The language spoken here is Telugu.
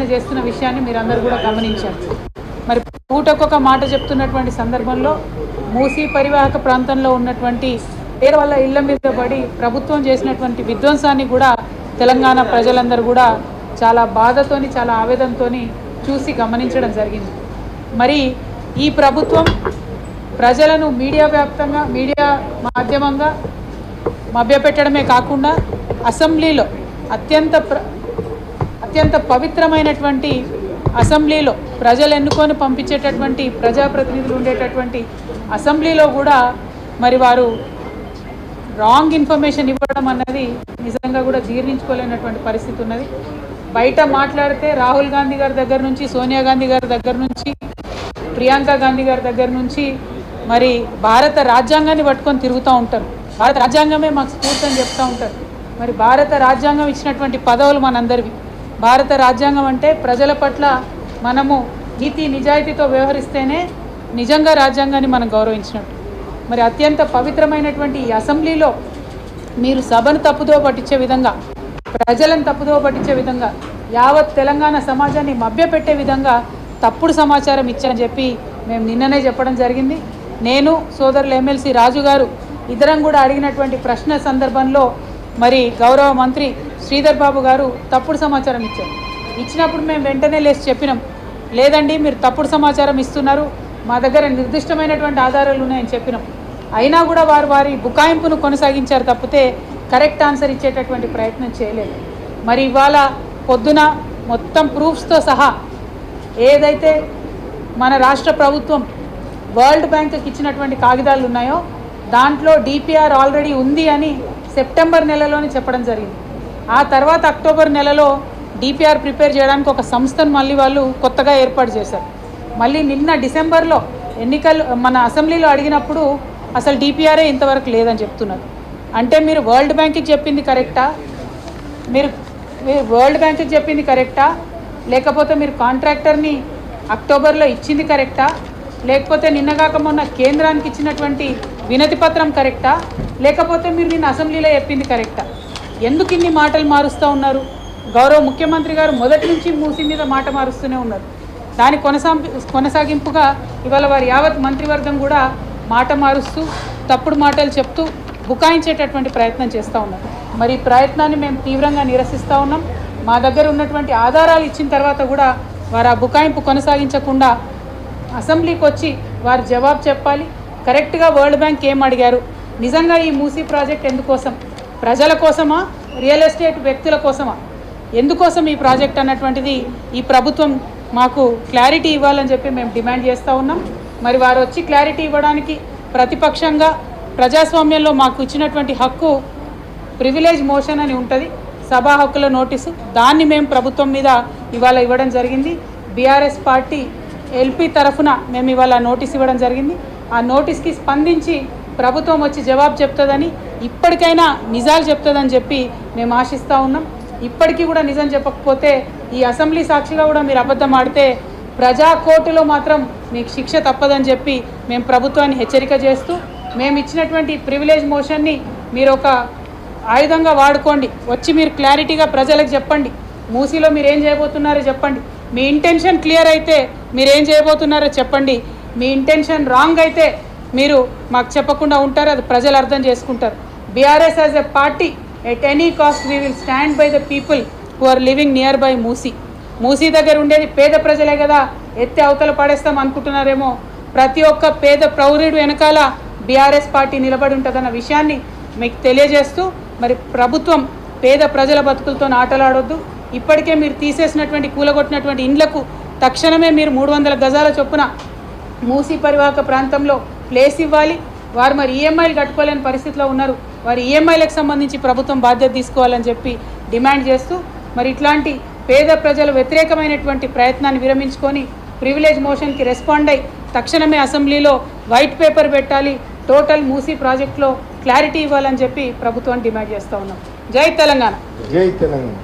ఆందోళన చేస్తున్న విషయాన్ని మీరందరూ కూడా గమనించారు. మరి పూటకొక మాట చెప్తున్నటువంటి సందర్భంలో మూసీ పరివాహక ప్రాంతంలో ఉన్నటువంటి పేరు వల్ల ఇళ్ల మీద పడి ప్రభుత్వం చేసినటువంటి విధ్వంసాన్ని కూడా తెలంగాణ ప్రజలందరూ కూడా చాలా బాధతోని చాలా ఆవేదనతోని చూసి గమనించడం జరిగింది. మరి ఈ ప్రభుత్వం ప్రజలను మీడియా వ్యాప్తంగా మీడియా మాధ్యమంగా మభ్యపెట్టడమే కాకుండా అసెంబ్లీలో అత్యంత పవిత్రమైనటువంటి అసెంబ్లీలో ప్రజలు ఎన్నుకొని పంపించేటటువంటి ప్రజాప్రతినిధులు ఉండేటటువంటి అసెంబ్లీలో కూడా మరి వారు రాంగ్ ఇన్ఫర్మేషన్ ఇవ్వడం అన్నది నిజంగా కూడా జీర్ణించుకోలేనటువంటి పరిస్థితి ఉన్నది. బయట మాట్లాడితే రాహుల్ గాంధీ గారి దగ్గర నుంచి, సోనియా గాంధీ గారి దగ్గర నుంచి, ప్రియాంక గాంధీ గారి దగ్గర నుంచి మరి భారత రాజ్యాంగాన్ని పట్టుకొని తిరుగుతూ ఉంటారు. భారత రాజ్యాంగమే మాకు స్ఫూర్తి అని చెప్తూ ఉంటారు. మరి భారత రాజ్యాంగం ఇచ్చినటువంటి పదవులు మనందరివి. భారత రాజ్యాంగం అంటే ప్రజల పట్ల మనము నీతి నిజాయితీతో వ్యవహరిస్తేనే నిజంగా రాజ్యాంగాన్ని మనం గౌరవించినట్టు. మరి అత్యంత పవిత్రమైనటువంటి ఈ అసెంబ్లీలో మీరు సభను తప్పుదో పట్టించే విధంగా, ప్రజలను తప్పుదో పట్టించే విధంగా, యావత్ తెలంగాణ సమాజాన్ని మభ్యపెట్టే విధంగా తప్పుడు సమాచారం ఇచ్చారని చెప్పి మేము నిన్ననే చెప్పడం జరిగింది. నేను సోదరులు ఎమ్మెల్సీ రాజు గారు ఇద్దరం కూడా అడిగినటువంటి ప్రశ్న సందర్భంలో మరి గౌరవ మంత్రి శ్రీధర్ బాబు గారు తప్పుడు సమాచారం ఇచ్చారు. ఇచ్చినప్పుడు మేము వెంటనే లేచి చెప్పినాం, లేదండి మీరు తప్పుడు సమాచారం ఇస్తున్నారు, మా దగ్గర నిర్దిష్టమైనటువంటి ఆధారాలు ఉన్నాయని చెప్పినాం. అయినా కూడా వారు వారి బుకాయింపును కొనసాగించారు తప్పితే కరెక్ట్ ఆన్సర్ ఇచ్చేటటువంటి ప్రయత్నం చేయలేదు. మరి ఇవాళ పొద్దున మొత్తం ప్రూఫ్స్తో సహా ఏదైతే మన రాష్ట్ర ప్రభుత్వం వరల్డ్ బ్యాంక్కి ఇచ్చినటువంటి కాగితాలు ఉన్నాయో దాంట్లో డిపిఆర్ ఆల్రెడీ ఉంది అని సెప్టెంబర్ నెలలోనే చెప్పడం జరిగింది. ఆ తర్వాత అక్టోబర్ నెలలో డిపిఆర్ ప్రిపేర్ చేయడానికి ఒక సంస్థను మళ్ళీ వాళ్ళు కొత్తగా ఏర్పాటు చేశారు. మళ్ళీ నిన్న డిసెంబర్లో ఎన్నికలు మన అసెంబ్లీలో అడిగినప్పుడు అసలు డిపిఆరే ఇంతవరకు లేదని చెప్తున్నారు. అంటే మీరు వరల్డ్ బ్యాంక్కి చెప్పింది కరెక్టా, మీరు వరల్డ్ బ్యాంక్కి చెప్పింది కరెక్టా, లేకపోతే మీరు కాంట్రాక్టర్ని అక్టోబర్లో ఇచ్చింది కరెక్టా, లేకపోతే నిన్నగాక మొన్న కేంద్రానికి ఇచ్చినటువంటి వినతి పత్రం కరెక్టా, లేకపోతే మీరు నిన్న అసెంబ్లీలో చెప్పింది కరెక్టా? ఎందుకు ఇన్ని మాటలు మారుస్తూ ఉన్నారు? గౌరవ ముఖ్యమంత్రి గారు మొదటి నుంచి మూసీ మీద మాట మారుస్తూనే ఉన్నారు. దాని కొనసాగింపుగా ఇవాళ వారి యావత్ మంత్రివర్గం కూడా మాట మారుస్తూ తప్పుడు మాటలు చెప్తూ బుకాయించేటటువంటి ప్రయత్నం చేస్తూ ఉన్నారు. మరి ఈ ప్రయత్నాన్ని మేము తీవ్రంగా నిరసిస్తూ ఉన్నాం. మా దగ్గర ఉన్నటువంటి ఆధారాలు ఇచ్చిన తర్వాత కూడా వారు ఆ బుకాయింపు కొనసాగించకుండా అసెంబ్లీకి వచ్చి వారు జవాబు చెప్పాలి. కరెక్ట్గా వరల్డ్ బ్యాంక్ ఏం అడిగారు, నిజంగా ఈ మూసీ ప్రాజెక్ట్ ఎందుకోసం, ప్రజల కోసమా, రియల్ ఎస్టేట్ వ్యక్తుల కోసమా, ఎందుకోసం ఈ ప్రాజెక్ట్ అన్నటువంటిది ఈ ప్రభుత్వం మాకు క్లారిటీ ఇవ్వాలని చెప్పి మేము డిమాండ్ చేస్తూ ఉన్నాం. మరి వారు వచ్చి క్లారిటీ ఇవ్వడానికి ప్రతిపక్షంగా ప్రజాస్వామ్యంలో మాకు ఇచ్చినటువంటి హక్కు ప్రివిలేజ్ మోషన్ అని ఉంటుంది, సభా హక్కుల నోటీసు, దాన్ని మేము ప్రభుత్వం మీద ఇవాళ ఇవ్వడం జరిగింది. బీఆర్ఎస్ పార్టీ ఎల్పీ తరఫున మేము ఇవాళ నోటీస్ ఇవ్వడం జరిగింది. ఆ నోటీస్కి స్పందించి ప్రభుత్వం వచ్చి జవాబు చెప్తుందని, ఇప్పటికైనా నిజాలు చెప్తుందని చెప్పి మేము ఆశిస్తూ ఉన్నాం. ఇప్పటికీ కూడా నిజం చెప్పకపోతే ఈ అసెంబ్లీ సాక్షిగా కూడా మీరు అబద్ధం ఆడితే ప్రజా కోర్టులో మాత్రం మీకు శిక్ష తప్పదని చెప్పి మేము ప్రభుత్వాన్ని హెచ్చరిక చేస్తూ, మేము ఇచ్చినటువంటి ప్రివిలేజ్ మోషన్ని మీరు ఒక ఆయుధంగా వాడుకోండి, వచ్చి మీరు క్లారిటీగా ప్రజలకు చెప్పండి, మూసీలో మీరు ఏం చేయబోతున్నారో చెప్పండి. మీ ఇంటెన్షన్ క్లియర్ అయితే మీరు ఏం చేయబోతున్నారో చెప్పండి. మీ ఇంటెన్షన్ రాంగ్ అయితే మీరు మాకు చెప్పకుండా ఉంటారు, అది ప్రజలు అర్థం చేసుకుంటారు. BRS as a party at any cost we will stand by the people who are living nearby Musi. Musi దగ్గర ఉండేది పేద ప్రజలే కదా, ఎత్తి అవతల పడేస్తాం అనుకుంటున్నారేమో. ప్రతి ఒక్క పేద ప్రౌఢుడు వెనకాల బీఆర్ఎస్ పార్టీ నిలబడి ఉంటుందన్న విషయాన్ని మీకు తెలియజేస్తూ, మరి ప్రభుత్వం పేద ప్రజల బతుకులతో ఆటలాడొద్దు. ఇప్పటికే మీరు తీసేసినటువంటి కూలగొట్టినటువంటి ఇండ్లకు తక్షణమే మీరు 300 గజాల చొప్పున మూసీ పరివాహక ప్రాంతంలో ప్లేస్ ఇవ్వాలి. వారు మరి ఈఎంఐలు కట్టుకోలేని పరిస్థితిలో ఉన్నారు, వారి ఈఎంఐలకు సంబంధించి ప్రభుత్వం బాధ్యత తీసుకోవాలని చెప్పి డిమాండ్ చేస్తూ, మరి ఇట్లాంటి పేద ప్రజల వ్యతిరేకమైనటువంటి ప్రయత్నాన్ని విరమించుకొని ప్రివిలేజ్ మోషన్కి రెస్పాండ్ అయ్యి తక్షణమే అసెంబ్లీలో వైట్ పేపర్ పెట్టాలి, టోటల్ మూసీ ప్రాజెక్టులో క్లారిటీ ఇవ్వాలని చెప్పి ప్రభుత్వాన్ని డిమాండ్ చేస్తూ ఉన్నాం. జై తెలంగాణ. జై తెలంగాణ.